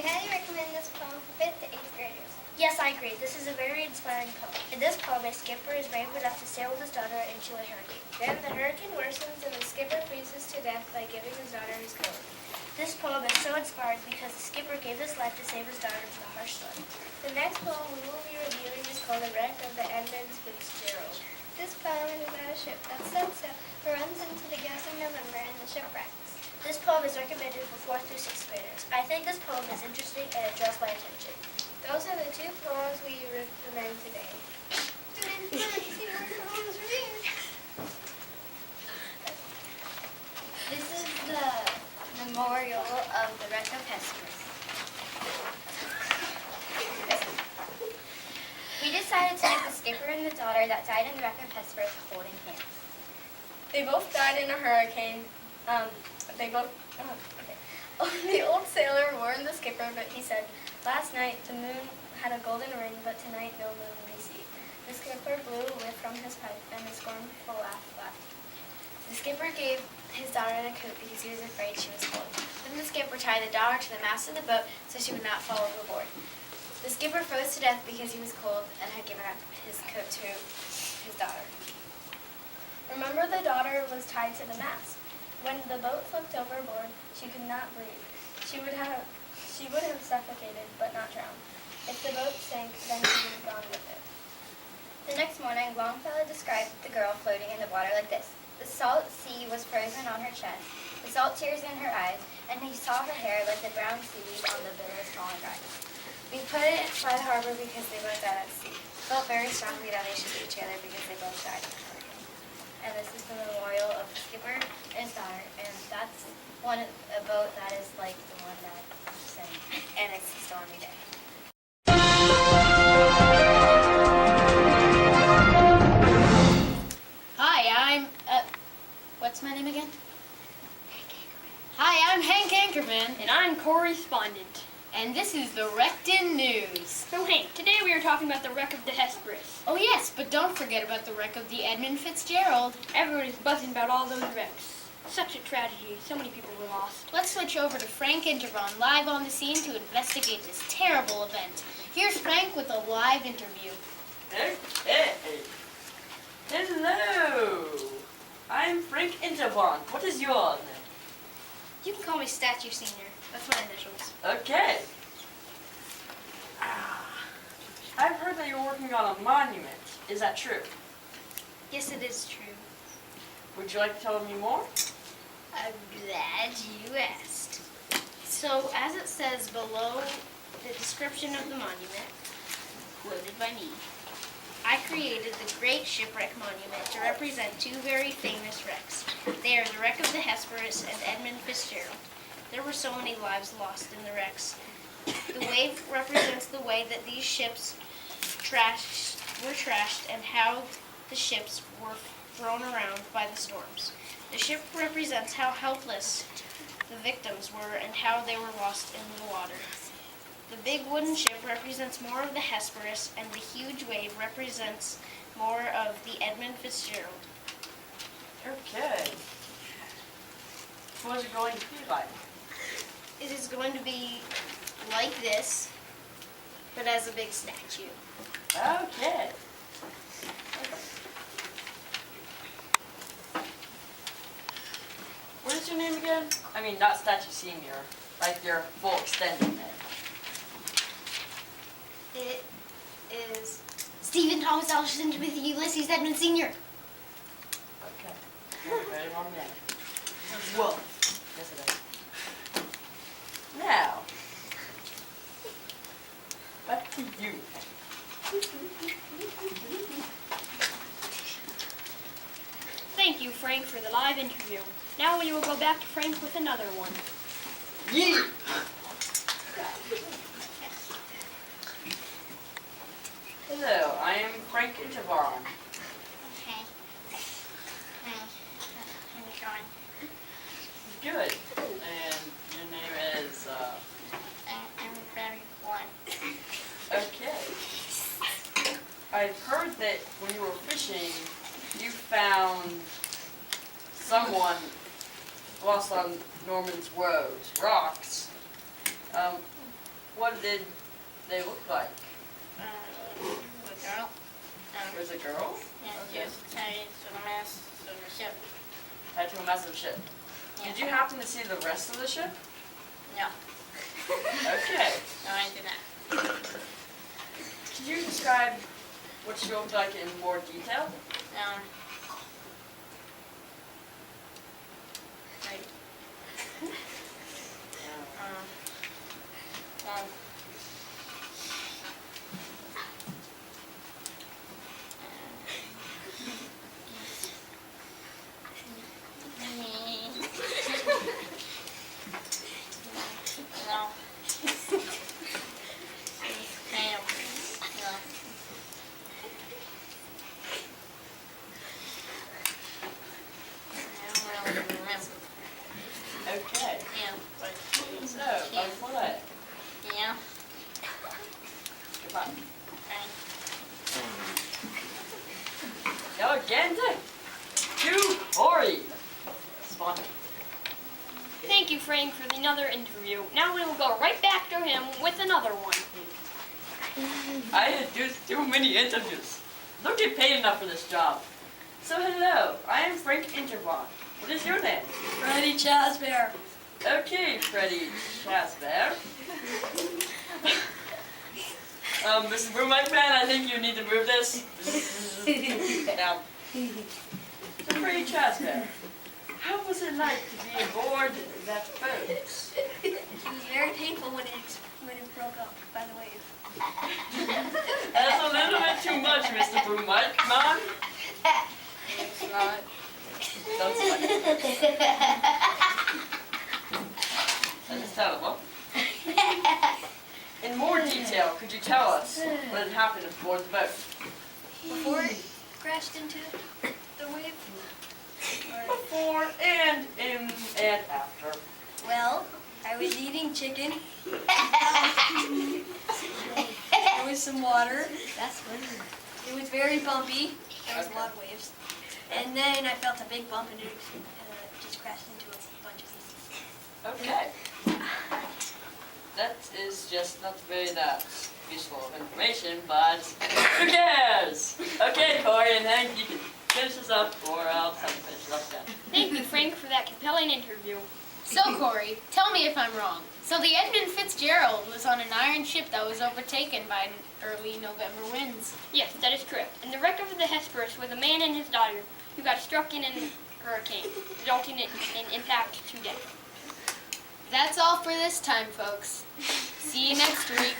We highly recommend this poem for 5th to 8th graders. Yes, I agree. This is a very inspiring poem. In this poem, a skipper is brave enough to sail with his daughter into a hurricane. Then the hurricane worsens and the skipper freezes to death by giving his daughter his coat. This poem is so inspiring because the skipper gave his life to save his daughter from the harsh sun. The next poem we will be reviewing is called The Wreck of the Edmund Fitzgerald. This poem is about a ship that sets sail but runs into the gales in November and the ship wrecks. This poem is recommended for 4th through 6th graders. I think this poem is interesting and it draws my attention. Those are the 2 poems we recommend today. See more poems reviewed. This is the memorial of the wreck of Hesperus. We decided to make the skipper and the daughter that died in the wreck of Hesperus holding hands. They both died in a hurricane. The old sailor warned the skipper, but he said, "Last night the moon had a golden ring, but tonight no moon we see." The skipper blew a whiff from his pipe, and a scornful laugh laughed. The skipper gave his daughter a coat because he was afraid she was cold. Then the skipper tied the daughter to the mast of the boat so she would not fall overboard. The skipper froze to death because he was cold and had given up his coat to his daughter. Remember, the daughter was tied to the mast. When the boat flipped overboard, she could not breathe. She would have suffocated, but not drowned. If the boat sank, then she would have gone with it. The next morning, Longfellow described the girl floating in the water like this. The salt sea was frozen on her chest, the salt tears in her eyes, and he saw her hair like the brown seaweed on the billows falling dry. We put it by the harbor because they both died at sea. Felt very strongly that they should be together because they both died in the hurricane. And this is the memorial of the skipper and his daughter, and that's a boat that is like the one that sank, and it's a stormy day. Hi, what's my name again? Hi, I'm Hank Anchorman. And I'm correspondent. And this is the Recton News. So Hank, today we are talking about the wreck of the Hesperus. Oh yes, but don't forget about the wreck of the Edmund Fitzgerald. Everyone is buzzing about all those wrecks. Such a tragedy. So many people were lost. Let's switch over to Frank Intervon live on the scene to investigate this terrible event. Here's Frank with a live interview. Okay. Hello. I'm Frank Interbon. What is your name? You can call me Statue Senior. That's my initials. Okay. I've heard that you're working on a monument. Is that true? Yes, it is true. Would you like to tell me more? I'm glad you asked. So, as it says below the description of the monument, quoted by me, I created the Great Shipwreck Monument to represent 2 very famous wrecks. They are the wreck of the Hesperus and Edmund Fitzgerald. There were so many lives lost in the wrecks. The wave represents the way that these ships were trashed and how the ships were thrown around by the storms. The ship represents how helpless the victims were and how they were lost in the water. The big wooden ship represents more of the Hesperus, and the huge wave represents more of the Edmund Fitzgerald. Okay. What is it going to be like? It is going to be like this, but as a big statue. Okay. What is your name again? I mean, not Statue Senior, like your full extended name. It is Stephen Thomas Allison with Ulysses Edmund Sr. Okay. Very long name. Whoa. Yes, it is. Now, back to you. Thank you, Frank, for the live interview. Now we will go back to Frank with another one. Yeah. Hello, I am Frank Intervaron. Okay. How's it going? Good. And your name is, I'm very warm. okay. I've heard that when you were fishing, you found someone lost on Norman's Woes, rocks. What did they look like? The girl. Was it a girl? Yeah, Okay. just tied to the mast of the ship. Tied to a massive ship. Did you happen to see the rest of the ship? No. Okay. No, I did not. Could you describe what she looked like in more detail? Right. No. Okay. Yeah, but So, butterfly. yeah. Goodbye. Okay. Now again to Ori. Spawn. Thank you, Frank, for another interview. Now we will go right back to him with another one. I do too many interviews. Don't get paid enough for this job. So hello, I am Frank Intervon. What is your name? Freddie Chasbear. Okay, Freddie Chasbear. Mr. Boom Mic Man, I think you need to move this. Now, so Freddie Chasbear, how was it like to be aboard that boat? It was very painful when it broke up by the wave. That's a little bit too much, Mr. Boom Mic Man. It's not. That's funny. That is terrible. In more detail, could you tell us what had happened aboard the boat? Before it crashed into the wave, Before and in and after. well, I was eating chicken. There was some water. That's funny. It was very bumpy. There was a lot of waves. And then I felt a big bump and it just crashed into a bunch of pieces. Okay. That is just not very that useful of information, but who cares? Okay, Corey and Hank, you can finish this up, or I'll have to finish it up then. Thank you, Frank, for that compelling interview. So, Corey, tell me if I'm wrong. So the Edmund Fitzgerald was on an iron ship that was overtaken by early November winds. Yes, that is correct. And the wreck of the Hesperus was a man and his daughter who got struck in a hurricane, resulting in impact to death. That's all for this time, folks. See you next week.